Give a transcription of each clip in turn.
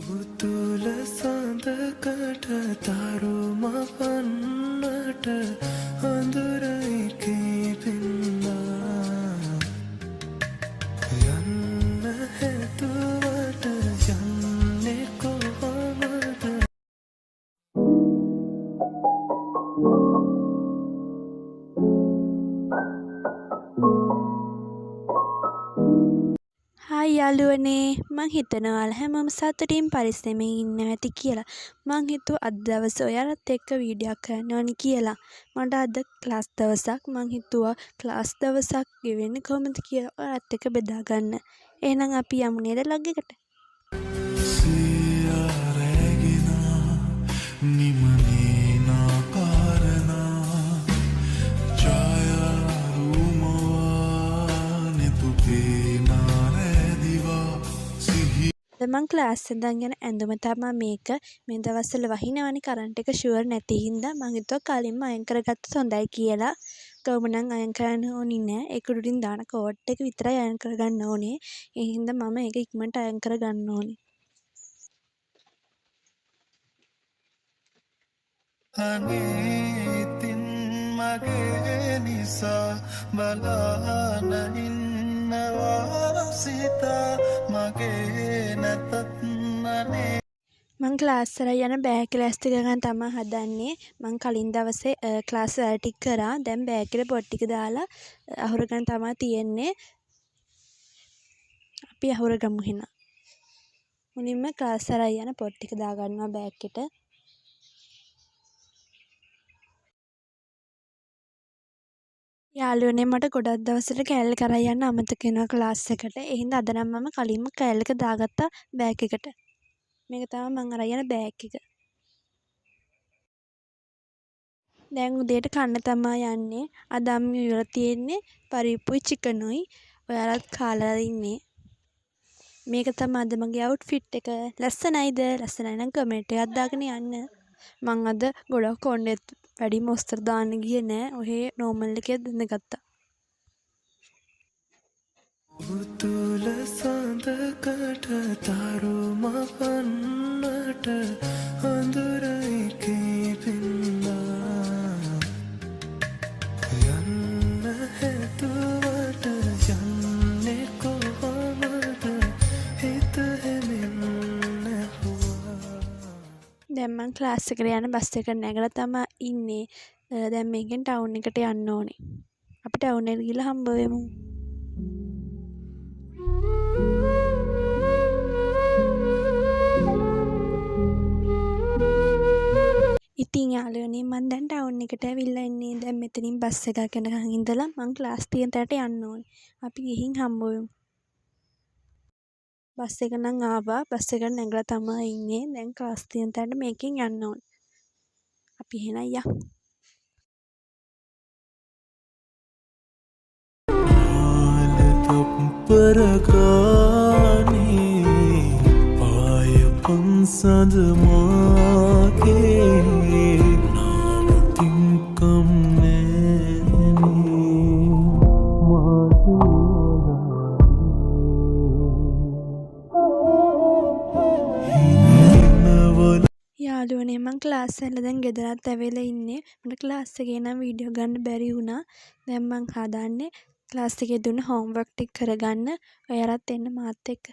පුතුල සඳකට තරුමපන්නට හඳුරයිකී පින්නා යන්න හැතුවට යන්නේ කොහොමද හායි යාළුවනේ මං හිතනවා ඔයාලා හැමෝම සතුටින් පරිස්සමෙන් ඉන්නවා ඇති කියලා. මං හිතුවා අද දවසේ ඔයාලත් එක්ක වීඩියෝ එකක් කරන්න ඕනි කියලා. මට අද ක්ලාස් දවසක් මං හිතුවා ක්ලාස් දවසක් ගෙවෙන්නේ කොහොමද කියලා ඔයාලත් එක්ක බෙදා ගන්න. එහෙනම් අපි යමු නේද ලොග් එකට. සියරැගෙන නිමනේනා කාරණා ඡායාරුමවා නෙතුපේනා රැදිවා සිහි අද මං ක්ලාස් එකෙන් යන ඇඳුම තමයි මේක. මේ දවස්වල වහිනවනේ කරන්ට් එක ෂුවර් නැති හින්දා මං හිතුවා කලින්ම අයන් කරගත්තොත් හොඳයි කියලා. කොහොමනම් අයන් කරන්න ඕනි නෑ. ඒක උඩින් දාන කෝට් එක විතරයි අයන් කරගන්න ඕනේ. ඒ හින්දා මම ඒක ඉක්මනට අයන් කරගන්න ඕනේ. අනේ ඉතින් මගේ නිසා බලාන ඉන්නවා සිතා මගේ නැතත් අනේ මං ක්ලාස් වල යන බෑග් ලෑස්ති කරගන්න තමයි හදන්නේ. මං කලින් දවසේ ක්ලාස් වැඩ ටික කරා. දැන් බෑග් එකට පොත් ටික දාලා අහුරගෙන තමයි තියෙන්නේ. අපි අහුරගමු එහෙනම්. මුලින්ම ක්ලාස් වල යන පොත් ටික දාගන්නවා බෑග් එකට. යාළුවනේ මට ගොඩක් දවසට කෑල්ල කරා යන්න අමතක වෙනවා ක්ලාස් එකට. ඒ හින්දා අද නම් මම කලින්ම කෑල්ල එක දාගත්තා බෑග් එකට. මේක තමයි මං අරන් යන බෑග් එක. දැන් උදේට කන්න තමයි යන්නේ. අද අම්මි ඉවර තියෙන්නේ පරිප්පුයි චිකනුයි. ඔයාලත් කාලා ඉන්නේ. මේක තමයි අද මගේ අවුට්ෆිට් එක. ලස්සනයිද? ලස්සනයි නම් කමෙන්ට් එකක් දාගෙන යන්න. මං අද ගොඩක් කොණ්ඩෙත් වැඩි මොස්තර දාන්න ගියේ නෑ. ඔහේ නෝමල් එකේ දැනගත්තා. පුතුල සඳකට තරුමපන්නට හඳුරයිකී පින්නා යන්න හැතුවට යන්නේ කොහොමද හිත හෙමින් නැහුවා දැන් මං ක්ලාස් එකට යන බස් එක නැගලා තමයි ඉන්නේ. දැන් මේකෙන් ටවුන් එකට යන්න ඕනේ. අපි ටවුන් එකට ගිහලා හම්බ වෙමු. ඉතින් යාළුවනේ මං දැන් ටවුන් එකට ඇවිල්ලා ඉන්නේ. දැන් මෙතනින් බස් එකක් යනකන් ඉඳලා මං ක්ලාස් තියෙන තැනට යන්න ඕනේ. අපි ගිහින් හම්බ වෙමු. බස් එක නම් ආවා. බස් එකට නැගලා තමයි ඉන්නේ. දැන් ක්ලාස් තියෙන තැනට මේකෙන් යන්න ඕනේ. අපි එහෙනම් යමු. පරකානේ පාය පන්සඳ මාගේ නාවතින්කම් නෑනේ යාළුවනේ මං ක්ලාස් වල දැන් ගෙදරත් ඇවිල්ලා ඉන්නේ. මට ක්ලාස් එකේ නම් වීඩියෝ ගන්න බැරි වුණා. දැන් මං හදන්නේ ක්ලාස් එකේ දුන්න හෝම්වර්ක් ටික කරගන්න. ඔයාලත් එන්න මාත් එක්ක.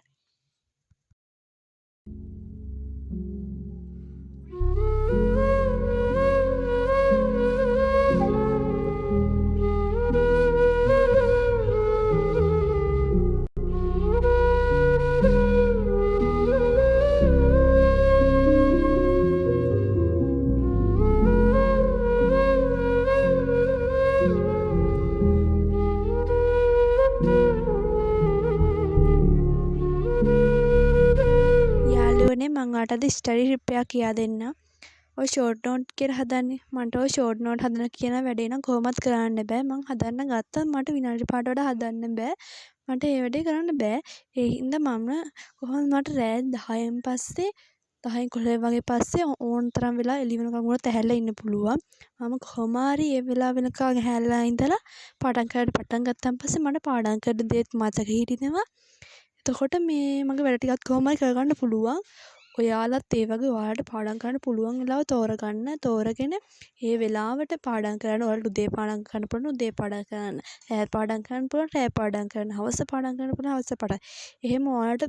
යාළුවනේ මං ඔයාලට අද ස්ටඩි ටිප් එකක් කියා දෙන්නම්. ඔය ෂෝට් නෝට් කියලා හදන්නේ. මට ඔය ෂෝට් නෝට් හදන කියන වැඩේ නම් කොහොමවත් කරන්න බෑ. මං හදන්න ගත්තත් මට විනාඩි 5ට වඩා හදන්න බෑ. මට ඒ වැඩේ කරන්න බෑ. ඒ හින්දා මම කොහොමද මට රෑ 10න් පස්සේ 10 11 වගේ පස්සේ ඕන තරම් වෙලා එළි වෙනකන් වුණත් ඇහැල්ලා ඉන්න පුළුවන්. මම කොහොම හරි ඒ වෙලාව වෙනකන් ඇහැල්ලා ඉඳලා පටන් ගත්තාන් පස්සේ මට පාඩම් කරන දේත් මතක හිටිනවා. එතකොට මේ මගේ වැඩ ටිකත් කොහොම හරි කරගන්න පුළුවන්. ඔයාලත් ඒ වගේ ඔයාලට පාඩම් කරන්න පුළුවන් වෙලාව තෝරගන්න. තෝරගෙන ඒ වෙලාවට පාඩම් කරන්න. ඔයාලට උදේ පාඩම් කරන්න පුළුවන් උදේ පාඩම් කරන්න. රෑ පාඩම් කරන්න පුළුවන් රෑ පාඩම් කරන්න. හවස පාඩම් කරන්න පුළුවන් හවස පාඩම්. එහෙම ඔයාලට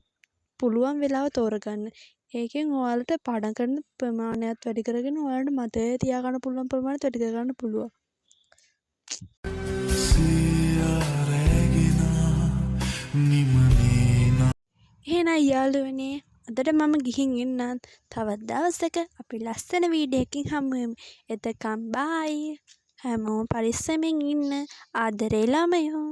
පුළුවන් වෙලාව තෝරගන්න. ඒකෙන් ඔයාලට පාඩම් කරන ප්‍රමාණයත් වැඩි කරගෙන ඔයාලට මතකයේ තියාගන්න පුළුවන් ප්‍රමාණයත් වැඩි කරගන්න පුළුවන්. සියරැගෙන නිමනේන එහෙනම් යාළුවනේ අදට මම ගිහින් එන්නම්. තවත් දවසක අපි ලස්සන වීඩියෝ එකකින් හමු වෙමු. එතකම් බයි. හැමෝම පරිස්සමෙන් ඉන්න. ආදරේ ළමයෝ.